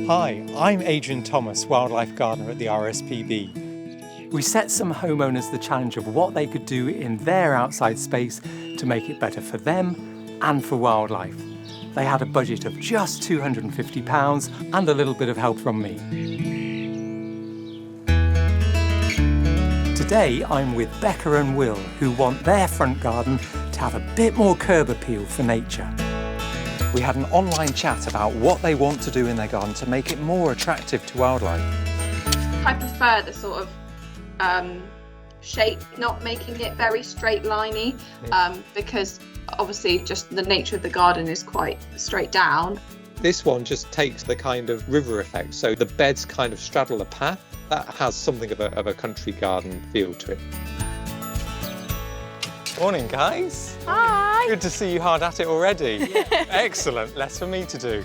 Hi, I'm Adrian Thomas, Wildlife Gardener at the RSPB. We set some homeowners the challenge of what they could do in their outside space to make it better for them and for wildlife. They had a budget of just £250 and a little bit of help from me. Today I'm with Becca and Will, who want their front garden to have a bit more curb appeal for nature. We had an online chat about what they want to do in their garden to make it more attractive to wildlife. I prefer the sort of shape, not making it very straight liney, because obviously just the nature of the garden is quite straight down. This one just takes the kind of river effect, so the beds kind of straddle a path. That has something of a country garden feel to it. Morning, guys. Hi. Good to see you hard at it already. Yeah. Excellent, less for me to do.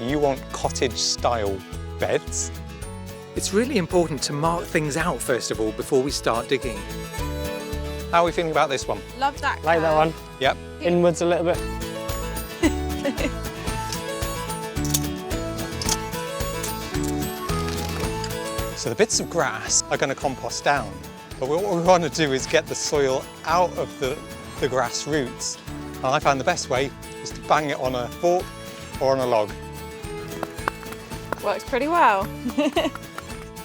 You want cottage-style beds. It's really important to mark things out first of all before we start digging. How are we feeling about this one? Love that. Like that one? Yep. Inwards a little bit. So the bits of grass are going to compost down. But what we want to do is get the soil out of the grass roots. And I found the best way is to bang it on a fork or on a log. Works pretty well.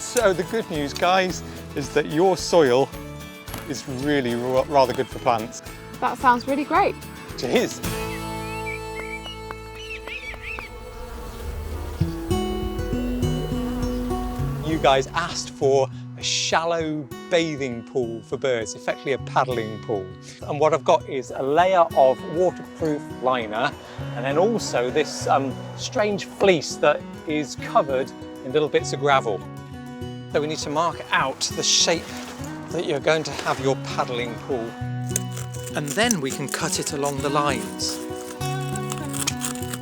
So the good news, guys, is that your soil is really rather good for plants. That sounds really great. It is. You guys asked for a shallow bathing pool for birds, effectively a paddling pool. And what I've got is a layer of waterproof liner and then also this strange fleece that is covered in little bits of gravel. So we need to mark out the shape that you're going to have your paddling pool. And then we can cut it along the lines.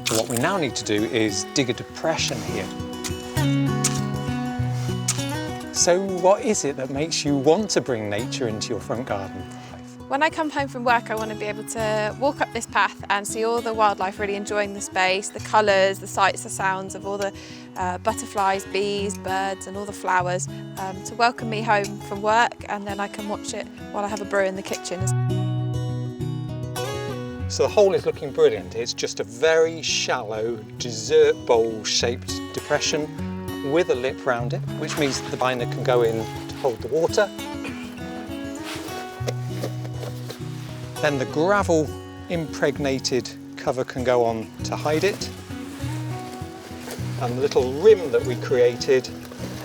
So what we now need to do is dig a depression here. So what is it that makes you want to bring nature into your front garden? When I come home from work, I want to be able to walk up this path and see all the wildlife really enjoying the space, the colours, the sights, the sounds of all the butterflies, bees, birds and all the flowers to welcome me home from work, and then I can watch it while I have a brew in the kitchen. So the hole is looking brilliant. It's just a very shallow dessert bowl shaped depression with a lip round it, which means the binder can go in to hold the water. Then the gravel impregnated cover can go on to hide it. And the little rim that we created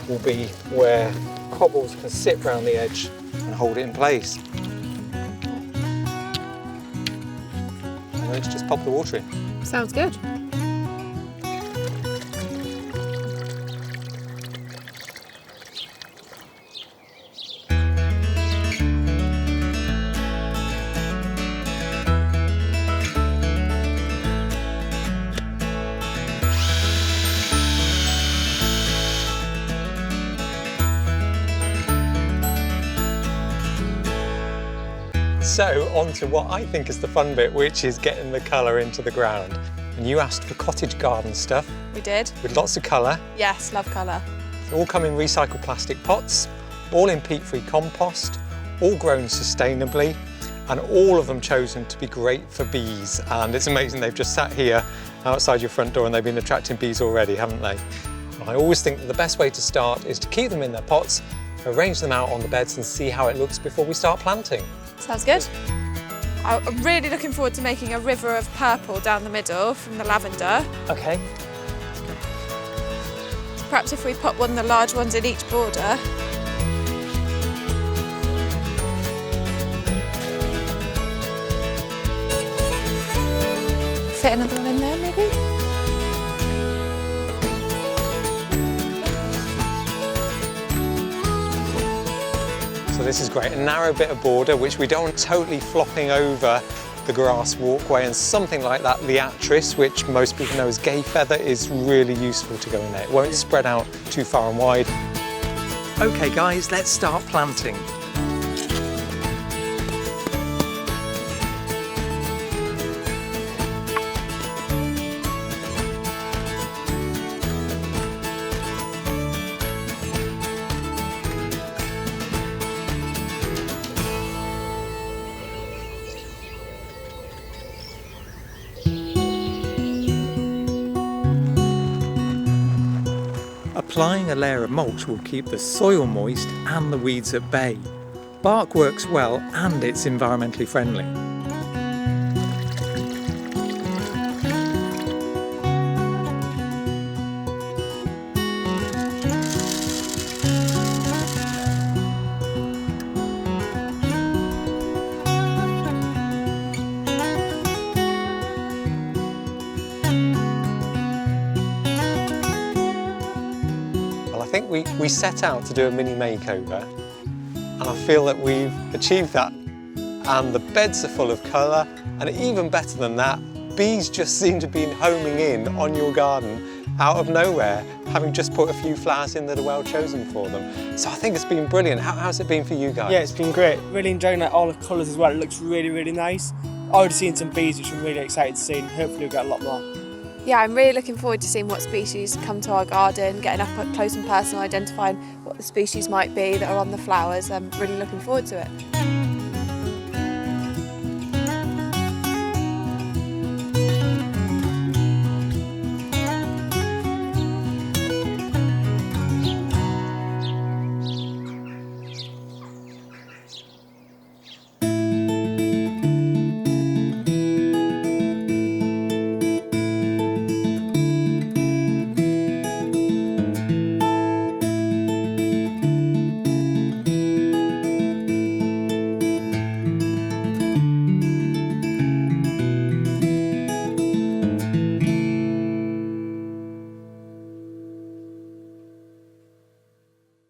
will be where cobbles can sit round the edge and hold it in place. And let's just pop the water in. Sounds good. So on to what I think is the fun bit, which is getting the colour into the ground. And you asked for cottage garden stuff. We did. With lots of colour. Yes, love colour. They all come in recycled plastic pots, all in peat-free compost, all grown sustainably, and all of them chosen to be great for bees. And it's amazing, they've just sat here outside your front door and they've been attracting bees already, haven't they? I always think that the best way to start is to keep them in their pots, arrange them out on the beds and see how it looks before we start planting. Sounds good. I'm really looking forward to making a river of purple down the middle from the lavender. Okay. Perhaps if we put one of the large ones in each border. Fit another one in there, maybe? So this is great, a narrow bit of border which we don't want totally flopping over the grass walkway, and something like that liatris, which most people know as gay feather, is really useful to go in there. It won't spread out too far and wide. Okay guys, let's start planting. applying a layer of mulch will keep the soil moist and the weeds at bay. Bark works well and it's environmentally friendly. Well, I think we set out to do a mini makeover, and I feel that we've achieved that. And the beds are full of colour, and even better than that, bees just seem to be homing in on your garden out of nowhere, having just put a few flowers in that are well chosen for them. So I think it's been brilliant. How's it been for you guys? Yeah, it's been great. Really enjoying like, all the colours as well. It looks really, really nice. Already seen some bees, which I'm really excited to see, and hopefully we'll get a lot more. Yeah, I'm really looking forward to seeing what species come to our garden, getting up close and personal, identifying what the species might be that are on the flowers. I'm really looking forward to it.